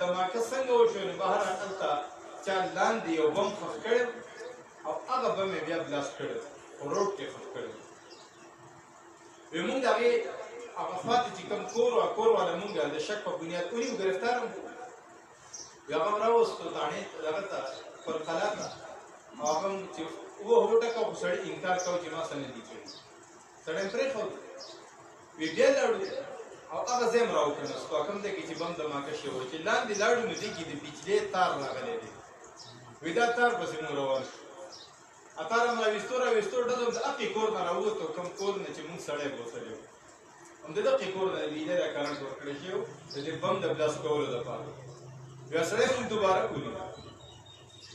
دماکه څنګه وشوه نو بهر هلته چا لاندې یو بم ښخ کړی او هغه بم یې بیا بلاست کړی په روډ کې ښخ کړی وی مونږ د هغې هغه خواته چې کوم کور والا مونږ د شک په بنیاد ونیو ګرفتار هم کړو وی هغه هم راوستو تاڼې دغه ته پر قلا ته او هغه هم چې وټکه خو سړي انکار کوو چې ما څه نه دي کړي سړی هم پرېښود وی بیا لاړو او هغه ځای هم راوکړنستو کوم ځای کې چې بم دماکه شوی و چې لاندې لاړو نو دې کې د بجلۍ تار راغلی دی وی دا تار پسې مونږ روان شو تار هم راویستو ډزم د هغې کور نه راووتو کوم کور نه چې مونږ سړی بوتلی و هم د دغې کور نه لیدی دا کرنټ ورکړی شوی و د دې بم د بلاست کولو دپاره بیا سړی مونږ دوباره ونیو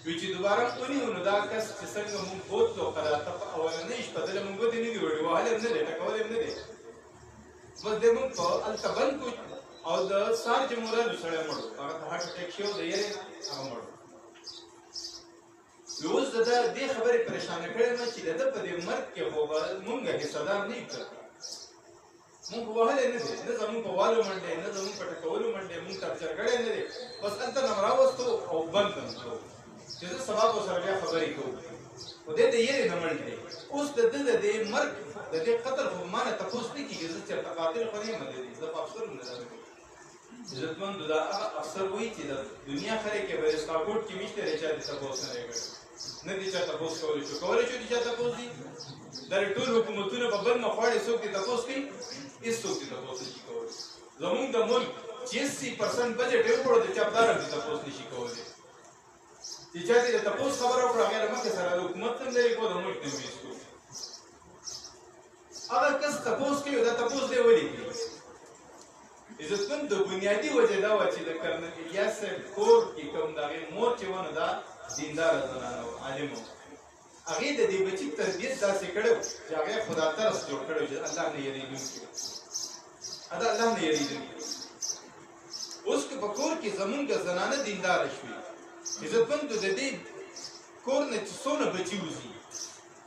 وی چې دوباره ونیو نو دا کس چې څنګه مونږ بوتلو قلاته په اولنۍ شپه دله مونږ ودې نه دي وړي وهلی هم نه دی ټکولی هم نه دی بس دې مونږ په هلته بند کړو او د سهار چې مونږ رالو سړی مړ و هغه ته هارټ اټیک شوی و د یارې هغه مړ و اوس د ده دې خبرې پریشانه کړې نه چې د ده په دې مرګ کې خو به مونږ حصهدار نه یو مونږ خو وهلی نه دی نه زمونږ په والو منډی نه زمونږ په ټکولو منډی مونږ ټرچر کړی نه دی بس هلته نه م راوستو او بند هم کړو چې زه سبا به ورسره بیا خبرې کوو خو دی د یېرې نه منډ دی اوس د ده د دې مرګ د دې قتل خو ما نه تپوس نه کېږي زه چېرته قاتل خو نه یم د دې زه په افسر هم نه ده عزتمندو دا هغه افسر وایي چې د دنیا خلک یې به سکاپورټ کې میشته دی چا دې تپوس نه دی کړی نه دي چا تپوس کولی شو کولی شو چې چا تپوس دي دا ټول حکومتونه په بل مخواړې څوک دې تپوس کوي هېڅوک دې تپوس نه شي کولی زمونږ د ملک چې 80% بجټ یې وکړو د چاپداره دې تپوس نه شي کولی چې چا دې د تپوس خبره وکړه هغې له مخکې سره د حکومت نه لرې کړو د ملک نه ویست کړو هغه کس تپوس کوي دا تپوس دی ولې کوي عزتمند د بنیادي وجه دا وه چې د کرنل الیاس صاحب کور کې کوم د هغې مور چې وه نو دا دینداره زنانه وه عالمه وه هغې د دې بچي تربیت داسې کړی و چې هغې خدا ترس جوړ کړی و چې الله نه یېرېدونکي دا الله نه یېرېدونکي اوس که په کور کې زمونږ زنانه دینداره شوي عزتمندو د دې کور نه چې څونه بچي وځي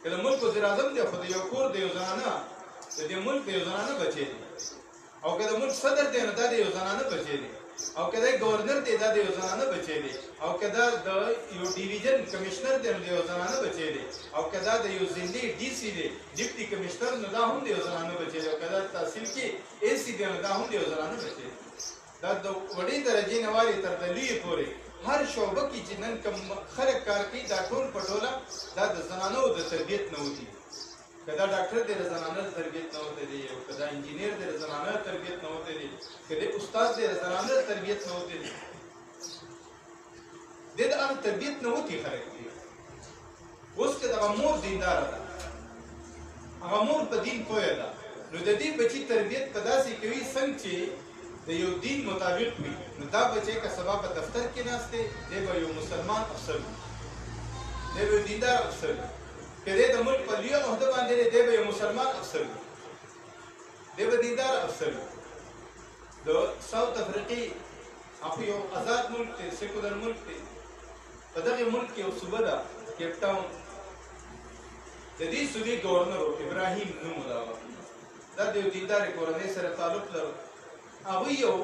که د ملک وزیر اعظم دی خو د یو کور د یو زنانه د دې ملک د یو زنانه بچی دی او که د ملک صدر دی نو دا د یو زنانه بچی دی او که دا گورنر دی دا د یو زنانه بچی دی او که دا د یو ډیویژن کمشنر دی نو د یو زنانه بچی دی او که دا د یو ضلعي ډي سي دی ډپټي کمشنر نو دا هم د یو زنانه بچی دی او که دا تحصیل کې اے سي دی نو دا هم د یو زنانه بچی دی دا د وړې درجې نه والې تر د لویې پورې هر شعبه کې چې نن کوم خلک کار کوي دا ټول په ټوله دا د زنانو د تربیت نه وتي که دا ډاکټر دی د زنانه د تربیت نه وتی دی او که دا انجینیر دی د زنانه د تربیت نه وتی دی که دی استاد دی د زنانه د تربیت نه وتی دی دی د هغه تربیت نه وتي خلک دي اوس که دغه مور دینداره ده هغه مور په دین پوهه ده نو د دې بچي تربیت په داسې کوي څنګه چې د یو دین مطابق وي نو دا بچی که سبا په دفتر کې ناست دی دی به یو مسلمان افسر وي دی به یو دیندار افسر وي که دی د ملک په لویه عهده باندې دی دی به یو مسلمان افسر وي دی به دیندار افسر وي د ساوت افریقې هغه یو آزاد ملک دی سیکولر ملک دی په دغې ملک کې یو صوبه ده کیپ ټاون د دې صوبې ګورنر ابراهیم نوم و د هغه دا د یو دیندارې کورنۍ سره تعلق لرو هغوی یو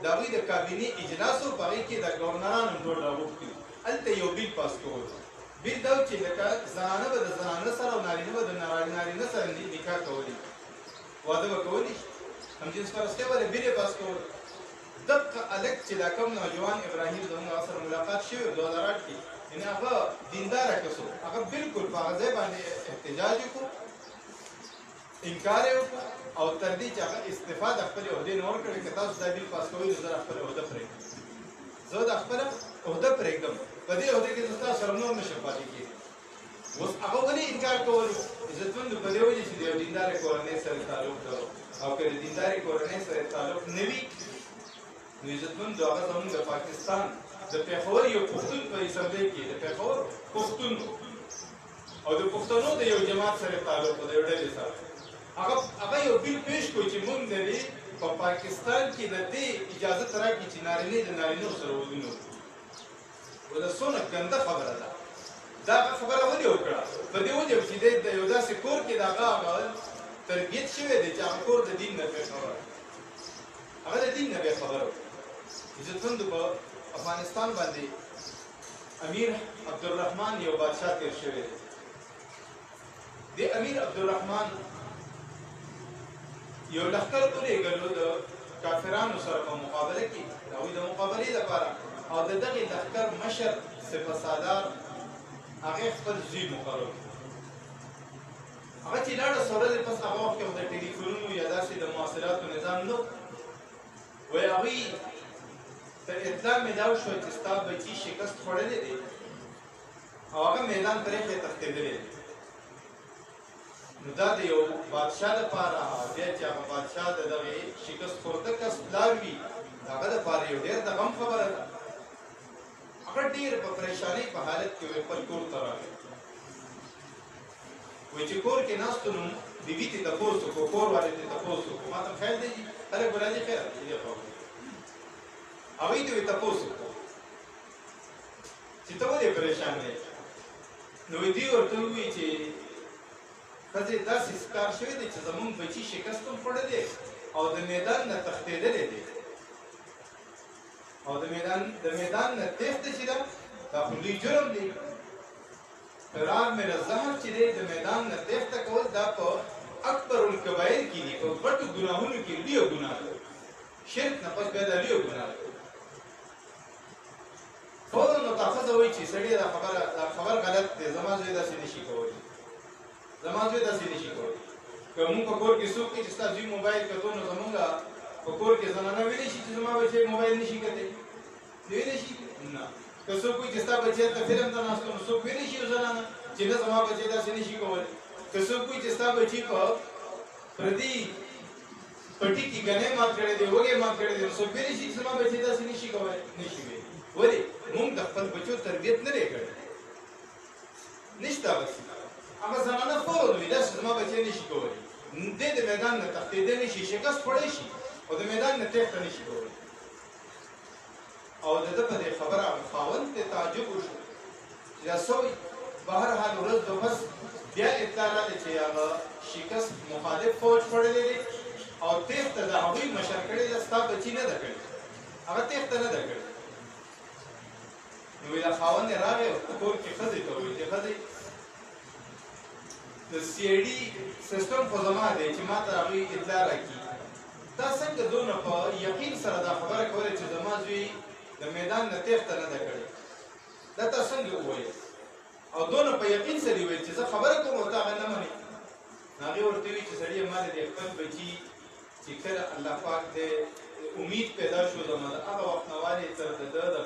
د هغوی د کابینې اجلاس و په هغې کې د ګورنران هم ټول راغوښتي وو هلته یو بیل پاس کول بیل دا و چې لکه زنانه به د زنانه سره او نارینه به د نارینه سره نکاح کولی واده به کولی شي همجنس پرستۍ ولې بیل یې پاس کول دقه هلک چې دا کوم نوجوان ابراهیم زموږ هغه سره ملاقات شوی و 2008 کې یعنې هغه دینداره کس و هغه بلکل په هغه ځای باندې احتجاج وکړو انکار یې وکړو او تر دې چې هغه استعفا د خپلې عهدې نه ورکړې که تاسو دا بیل پاس کوئ نو زه د خپله عهده پرېږدم زه د خپله عهده پرېږدم په دې عهده کې زه ستاسو سره نور نه شم پاتې کېدی اوس هغه ولې انکار کولو عزتمندو په دې وجې چې د یو دیندارې کورنۍ سره تعلق لرو او که د دیندارې کورنۍ سره تعلق نه وي نو عزتمندو هغه زموږ د پاکستان د پېښور یو پښتون په اسمبلۍ کې د پېښور پښتون او د پښتنو د یو جماعت سره تعلق د یو ډلې سره هغه یو بیل پیش کړو چې موږ د دې په پاکستان کې د دې اجازت راکړي چې نارینه د نارینو سره ودونه وکړي دا څونه ګنده خبره ده دا خبره ولې وکړه په دې وجه چې د یو داسې کور کې د هغه تربیت شوی دی چې هغه کور د دین نه بېخبره هغه د دین نه بېخبره عزتمندو په افغانستان باندې امیر عبدالرحمن یو بادشاه تیر شوی دی. د امیر عبدالرحمن یو لښکر ولېږلو د کافرانو سره په مقابله کې د هغوی د مقابلې لپاره، او د دغې لښکر مشر سپه سالار هغې خپل زوی مقرر کړ. هغه چې لاړه سورلې پس هغه وخت کې خو د ټلیفونونو یا داسې د مواصلاتو نظام نه و. وایي هغوی ته اطلاع میلاو شوه چې ستا بچي شکست خوړلی دی او هغه میدان پرېښې تښتېدلی دی. نو دا د یو بادشاه لپاره، بیا چې هغه بادشاه د دغې شکست خورده کس پلار وي، د هغه لپاره یو ډېر د غم خبره ده. هغه ډېر په پریشانۍ په حالت کې خپل کور ته راغی. وایي چې کور کې ناست نو بیبي ته تپوس وکړو، کور والې ته تپوس وکړو، ما ته خیال دی خلک به راځي خیر دې خبرې. هغوی ته یې تپوس وکړو چې ته ولې پریشان یې؟ نو دوی ورته ووایي چې ښځې داسې کار شوی دی چې زمونږ بچي شکست هم خوړلی او د میدان نه تښتېدلی دی، او د میدان نه تېښته چې ده دا خو لوی جرم دی. فرار من الزهر چې دی د میدان نه تېښته کول دا په اکبر الکبایر کې دي، په غټو ګناهونو کې لویه ګناه ده. شرک نه پس بیا دا لویه ګناه ده. فوراً نو تا ښځه وایي چې سړي دا خبر غلط دی، زما زوی داسې نشي کولی، زما زوی داسې نشي کولی. که مونږ په کور کې څوک وي چې ستا زوی موبایل کتو نو زمونږ په کور کې زنانه ویلی شي چې زما بچی موبایل نشي کتی؟ ویلی شي؟ نه. که څوک وایي چې ستا بچی هلته فلم ته ناست نو څوک ویلی شي زنانه چې نه زما بچی داسې نشي کولی؟ که څوک وایي چې ستا بچي په پردي پټي کې ګنۍ مات کړی دی، وږی مات کړی دی، نو څوک ویلی شي چې زما بچی داسې نشي کولی؟ نشي ویلی. ولې؟ مونږ د خپل بچو تربیت نه دی کړی، نشته بسې. هغه زنانه فوراً وي داسې زما بچی نشي کولی، دی د میدان نه تښتېدی نشي، شکست خوړی شي او د میدان نه تېښته نشي کولی. او د ده په دې خبره هغه خاوند ته تعجب وشو چې دا څه وایي. بهرحال ورځ د ورځ بیا اطلاع راغله چې هغه شکست مخالف فوج خوړلی دی او تېښته د هغوی مشر کړې ده، ستا بچي نه ده کړې، هغه تېښته نه ده کړې. نو وایي دا خاوند یې راغی او په کور کې ښځې ته وایي چې ښځې د سی آی ډي سیسټم خو زما دی چې ما ته هغوی اطلاع راکړي. تا څنګه دونه په یقین سره دا خبره کولی چې زما زوی د میدان نه تېښته نه ده کړې؟ دا تا څنګه وویل؟ او دونه په یقین سره یې ویل چې زه خبره کوم او ته هغه نه منې؟ نو هغې ورته ووایي چې سړیه ما د خپل بچي چې کله الله پاک د امید پیدا شو زما د هغه وخت نه والې تر د ده